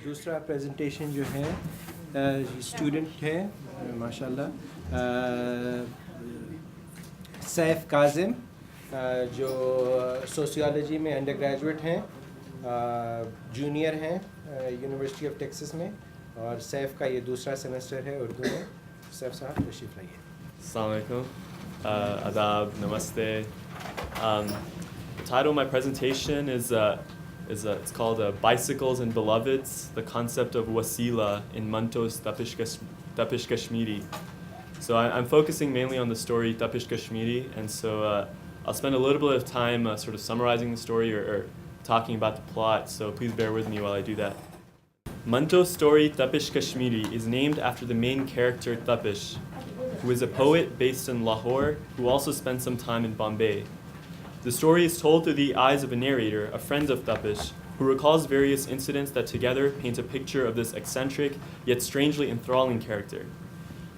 दूसरा प्रेजेंटेशन जो है स्टूडेंट है माशाल्लाह सैफ काजिम जो sociology में undergraduate हैं, जूनियर हैं यूनिवर्सिटी ऑफ टेक्सास में, और सैफ का ये दूसरा सेमेस्टर है उर्दू में. सैफ साहब तशरीफ़ लाइए. Assalamu alaikum. Adab, namaste. The title of my presentation is it's called Bicycles and Beloveds, the Concept of Waseela in Manto's Tapish Kashmiri. So I'm focusing mainly on the story Tapish Kashmiri, and so I'll spend a little bit of time sort of summarizing the story or talking about the plot, so please bear with me while I do that. Manto's story Tapish Kashmiri is named after the main character Tapish, who is a poet based in Lahore who also spent some time in Bombay. The story is told through the eyes of a narrator, a friend of Tapish, who recalls various incidents that together paint a picture of this eccentric yet strangely enthralling character.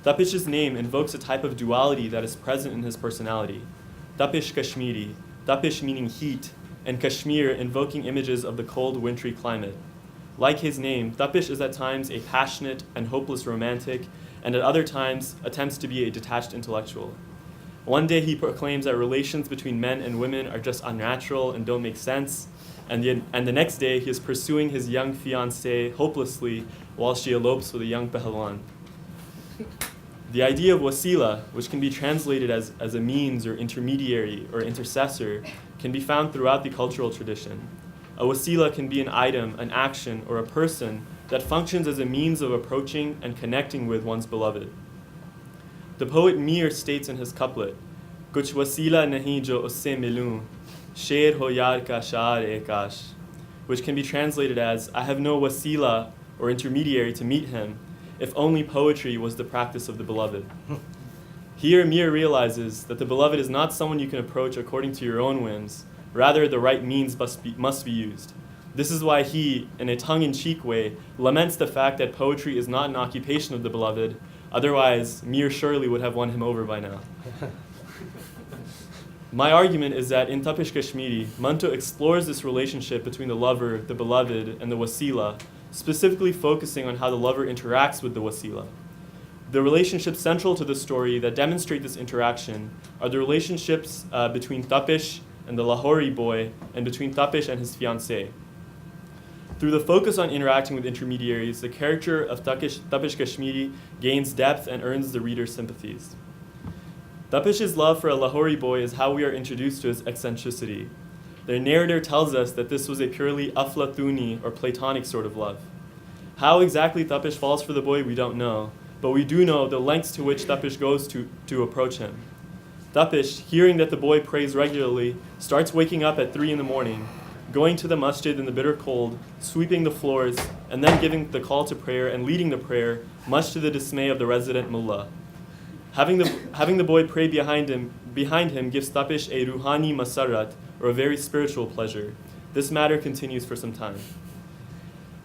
Tapish's name invokes a type of duality that is present in his personality. Tapish Kashmiri, Tapish meaning heat, and Kashmir invoking images of the cold wintry climate. Like his name, Tapish is at times a passionate and hopeless romantic, and at other times attempts to be a detached intellectual. One day he proclaims that relations between men and women are just unnatural and don't make sense, and the next day he is pursuing his young fiancée hopelessly while she elopes with a young pahalwan. The idea of wasila, which can be translated as a means or intermediary or intercessor, can be found throughout the cultural tradition. A wasila can be an item, an action, or a person that functions as a means of approaching and connecting with one's beloved. The poet Mir states in his couplet, Kuch wasila nahi jo usse milun, sher ho yar ka shaar e kaash, which can be translated as, I have no wasila or intermediary to meet him, if only poetry was the practice of the beloved. Here Mir realizes that the beloved is not someone you can approach according to your own whims, rather the right means must be used. This is why he, in a tongue-in-cheek way, laments the fact that poetry is not an occupation of the beloved, otherwise Mir surely would have won him over by now. My argument is that in Tapish Kashmiri, Manto explores this relationship between the lover, the beloved, and the wasila, specifically focusing on how the lover interacts with the wasila. The relationships central to the story that demonstrate this interaction are the relationships between Tapish and the Lahori boy, and between Tapish and his fiancée. Through the focus on interacting with intermediaries, the character of Tapish Kashmiri gains depth and earns the reader's sympathies. Tapish's love for a Lahori boy is how we are introduced to his eccentricity. The narrator tells us that this was a purely Aflatuni or Platonic sort of love. How exactly Tapish falls for the boy, we don't know, but we do know the lengths to which Tapish goes to approach him. Tapish, hearing that the boy prays regularly, starts waking up at 3 a.m, going to the masjid in the bitter cold, sweeping the floors, and then giving the call to prayer and leading the prayer, much to the dismay of the resident mullah. Having the boy pray behind him gives Tapish a ruhani masarat, or a very spiritual pleasure. This matter continues for some time.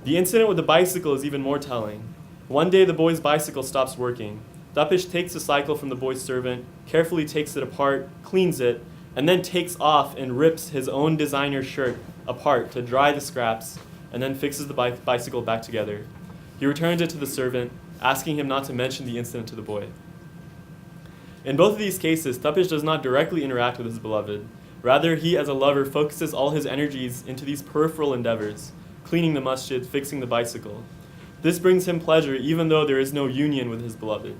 The incident with the bicycle is even more telling. One day the boy's bicycle stops working. Tapish takes the cycle from the boy's servant, carefully takes it apart, cleans it, and then takes off and rips his own designer shirt apart to dry the scraps, and then fixes the bicycle back together. He returns it to the servant, asking him not to mention the incident to the boy. In both of these cases, Tapish does not directly interact with his beloved. Rather, he as a lover focuses all his energies into these peripheral endeavors, cleaning the masjid, fixing the bicycle. This brings him pleasure even though there is no union with his beloved.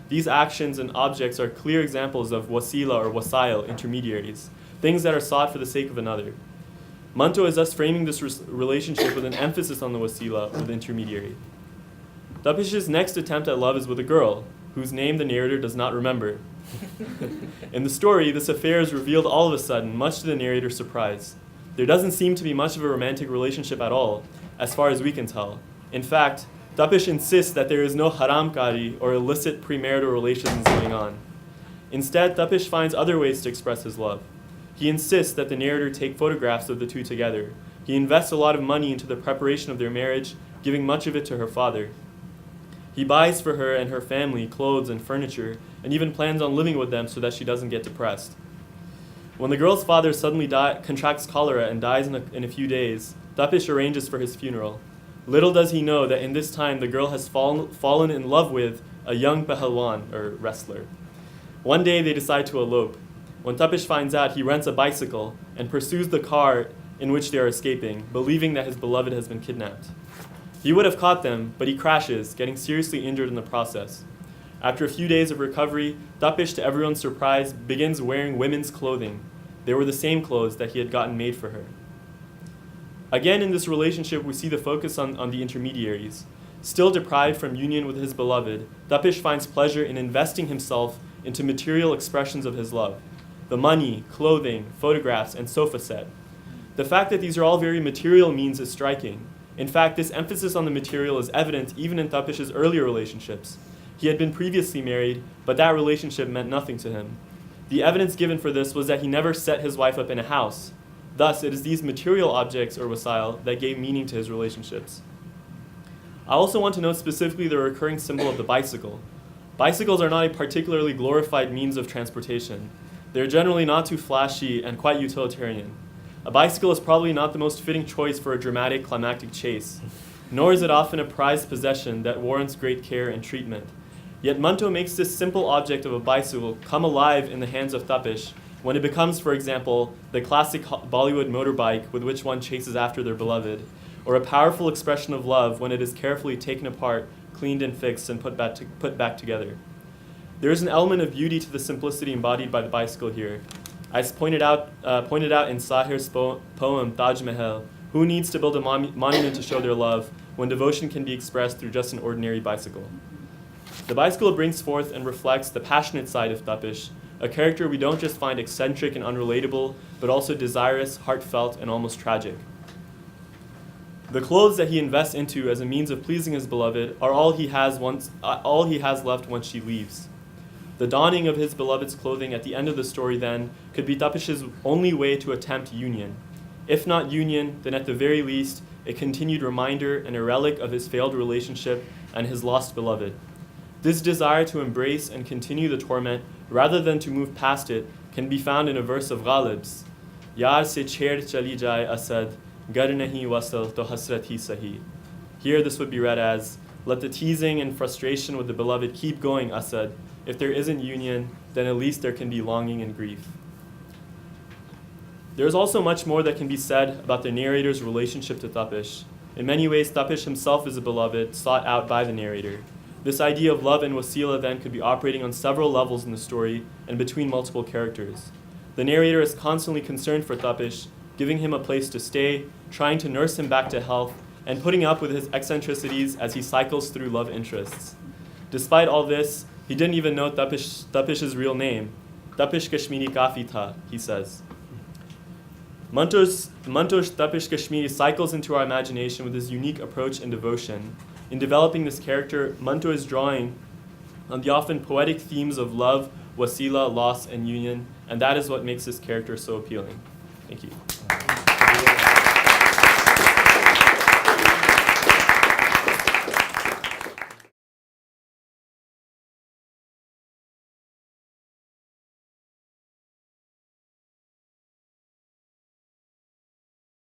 These actions and objects are clear examples of wasila or wasail, intermediaries, things that are sought for the sake of another. Manto is thus framing this relationship with an emphasis on the wasila, or the intermediary. Tapish's next attempt at love is with a girl, whose name the narrator does not remember. In the story, this affair is revealed all of a sudden, much to the narrator's surprise. There doesn't seem to be much of a romantic relationship at all, as far as we can tell. In fact, Tapish insists that there is no haramkari or illicit premarital relations going on. Instead, Tapish finds other ways to express his love. He insists that the narrator take photographs of the two together. He invests a lot of money into the preparation of their marriage, giving much of it to her father. He buys for her and her family clothes and furniture, and even plans on living with them so that she doesn't get depressed. When the girl's father suddenly contracts cholera and dies in a few days, Tapish arranges for his funeral. Little does he know that in this time the girl has fallen in love with a young pahalwan, or wrestler. One day they decide to elope. When Tapish finds out, he rents a bicycle and pursues the car in which they are escaping, believing that his beloved has been kidnapped. He would have caught them, but he crashes, getting seriously injured in the process. After a few days of recovery, Tapish, to everyone's surprise, begins wearing women's clothing. They were the same clothes that he had gotten made for her. Again, in this relationship, we see the focus on the intermediaries. Still deprived from union with his beloved, Tapish finds pleasure in investing himself into material expressions of his love: the money, clothing, photographs, and sofa set. The fact that these are all very material means is striking. In fact, this emphasis on the material is evident even in Tapish's earlier relationships. He had been previously married, but that relationship meant nothing to him. The evidence given for this was that he never set his wife up in a house. Thus, it is these material objects, or wasail, that gave meaning to his relationships. I also want to note specifically the recurring symbol of the bicycle. Bicycles are not a particularly glorified means of transportation. They are generally not too flashy and quite utilitarian. A bicycle is probably not the most fitting choice for a dramatic climactic chase, nor is it often a prized possession that warrants great care and treatment. Yet Manto makes this simple object of a bicycle come alive in the hands of Tapish when it becomes, for example, the classic Bollywood motorbike with which one chases after their beloved, or a powerful expression of love when it is carefully taken apart, cleaned and fixed, and put back together. There is an element of beauty to the simplicity embodied by the bicycle here. As pointed out in Sahir's poem Taj Mahal, who needs to build a monument to show their love when devotion can be expressed through just an ordinary bicycle? The bicycle brings forth and reflects the passionate side of Tapish, a character we don't just find eccentric and unrelatable, but also desirous, heartfelt, and almost tragic. The clothes that he invests into as a means of pleasing his beloved are all he has left once she leaves. The donning of his beloved's clothing at the end of the story, then, could be Tapish's only way to attempt union. If not union, then at the very least, a continued reminder and a relic of his failed relationship and his lost beloved. This desire to embrace and continue the torment, rather than to move past it, can be found in a verse of Ghalib's, Yaar se chhed chali jaye asad, gar nahi wasal to hasrat hi sahi. Here this would be read as, let the teasing and frustration with the beloved keep going, Asad. If there isn't union, then at least there can be longing and grief. There is also much more that can be said about the narrator's relationship to Tapish. In many ways, Tapish himself is a beloved, sought out by the narrator. This idea of love and waseela then could be operating on several levels in the story and between multiple characters. The narrator is constantly concerned for Tapish, giving him a place to stay, trying to nurse him back to health, and putting up with his eccentricities as he cycles through love interests. Despite all this, he didn't even know Tapish's real name. Tapish Kashmiri kafi tha, he says. Manto's Tapish Kashmiri cycles into our imagination with his unique approach and devotion. In developing this character, Manto is drawing on the often poetic themes of love, waseela, loss, and union, and that is what makes this character so appealing. Thank you.